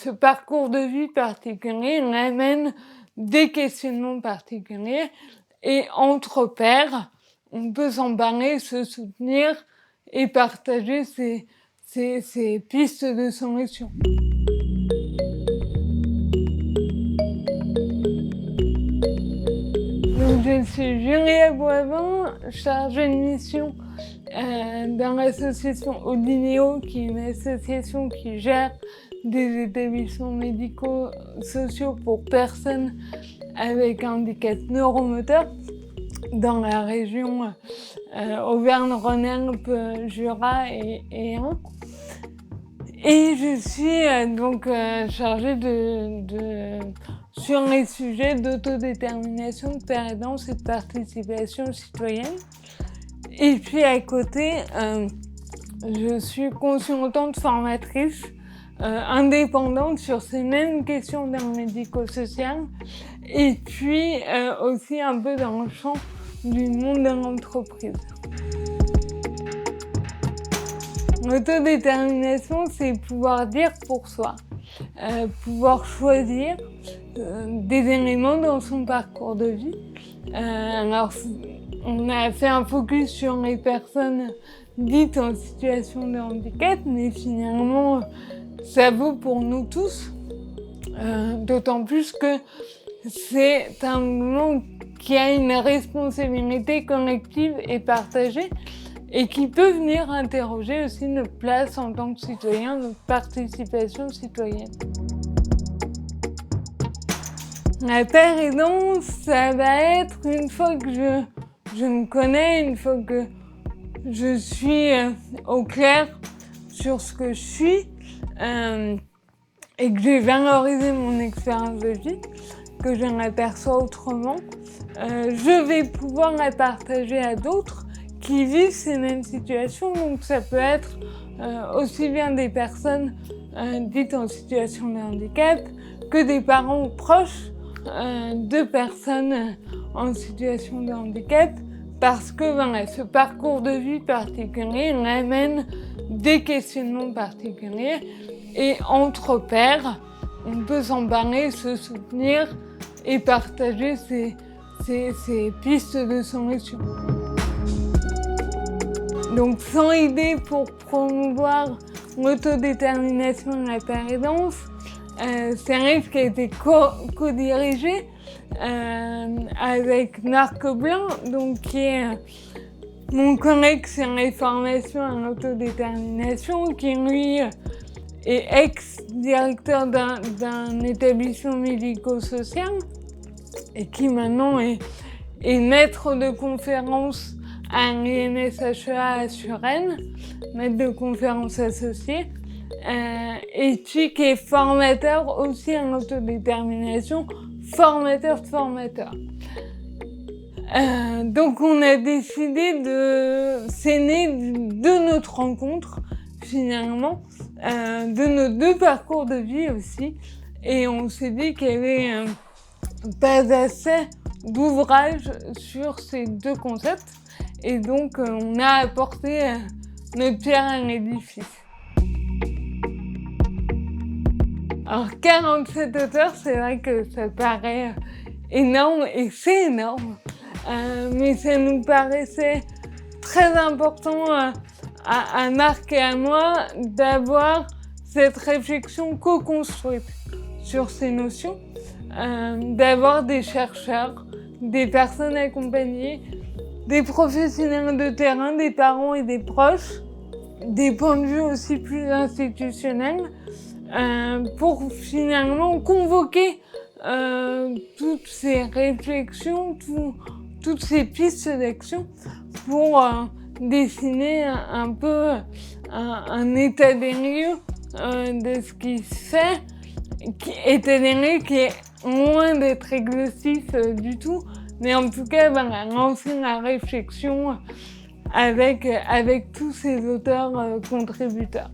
ce parcours de vie particulier amène des questionnements particuliers et entre pairs, on peut s'embarrer, se soutenir et partager ces pistes de solution. Donc, je suis Julia Boivin, chargée de mission dans l'association Odinéo, qui est une association qui gère des établissements médico-sociaux pour personnes avec handicap neuromoteur dans la région Auvergne-Rhône-Alpes, Jura et Ain. Et je suis donc chargée sur les sujets d'autodétermination, de pérédance et de participation citoyenne. Et puis à côté, je suis consultante formatrice indépendante sur ces mêmes questions dans le médico-social et puis aussi un peu dans le champ du monde de l'entreprise. L'autodétermination, c'est pouvoir dire pour soi, pouvoir choisir des éléments dans son parcours de vie. Alors, on a fait un focus sur les personnes dites en situation de handicap, mais finalement, ça vaut pour nous tous, d'autant plus que c'est un mouvement qui a une responsabilité collective et partagée et qui peut venir interroger aussi notre place en tant que citoyen, notre participation citoyenne. La pérédance, ça va être une fois que je me connais, une fois que je suis au clair sur ce que je suis et que j'ai valorisé mon expérience de vie, que je l'aperçois autrement, je vais pouvoir la partager à d'autres qui vivent ces mêmes situations. Donc ça peut être aussi bien des personnes dites en situation de handicap que des parents proches de personnes en situation de handicap, parce que voilà, ce parcours de vie particulier amène des questionnements particuliers et entre pairs, on peut s'embarrer, se soutenir et partager ces pistes de solution. Donc, sans idée pour promouvoir l'autodétermination et la pérédance, c'est un livre qui a été co-dirigé avec Marc Blanc, donc qui est mon collègue sur les formations à l'autodétermination, qui lui est ex-directeur d'un établissement médico-social et qui maintenant est maître de conférence à l'INSHEA à Suresnes, maître de conférence associé, et puis qui est formateur aussi en autodétermination, formateur de formateurs. Donc on a décidé c'est né de notre rencontre finalement, de nos deux parcours de vie aussi, et on s'est dit qu'il y avait pas assez d'ouvrages sur ces deux concepts, et donc on a apporté notre pierre à l'édifice. Alors 47 auteurs, c'est vrai que ça paraît énorme, et c'est énorme, mais ça nous paraissait très important à Marc et à moi d'avoir cette réflexion co-construite sur ces notions, d'avoir des chercheurs, des personnes accompagnées, des professionnels de terrain, des parents et des proches, des points de vue aussi plus institutionnels, pour finalement convoquer toutes ces réflexions, toutes ces pistes d'action pour dessiner un peu un état des lieux de ce qui se fait, état des lieux qui est loin d'être exhaustif du tout, mais en tout cas voilà, lancer la réflexion avec tous ces auteurs contributeurs.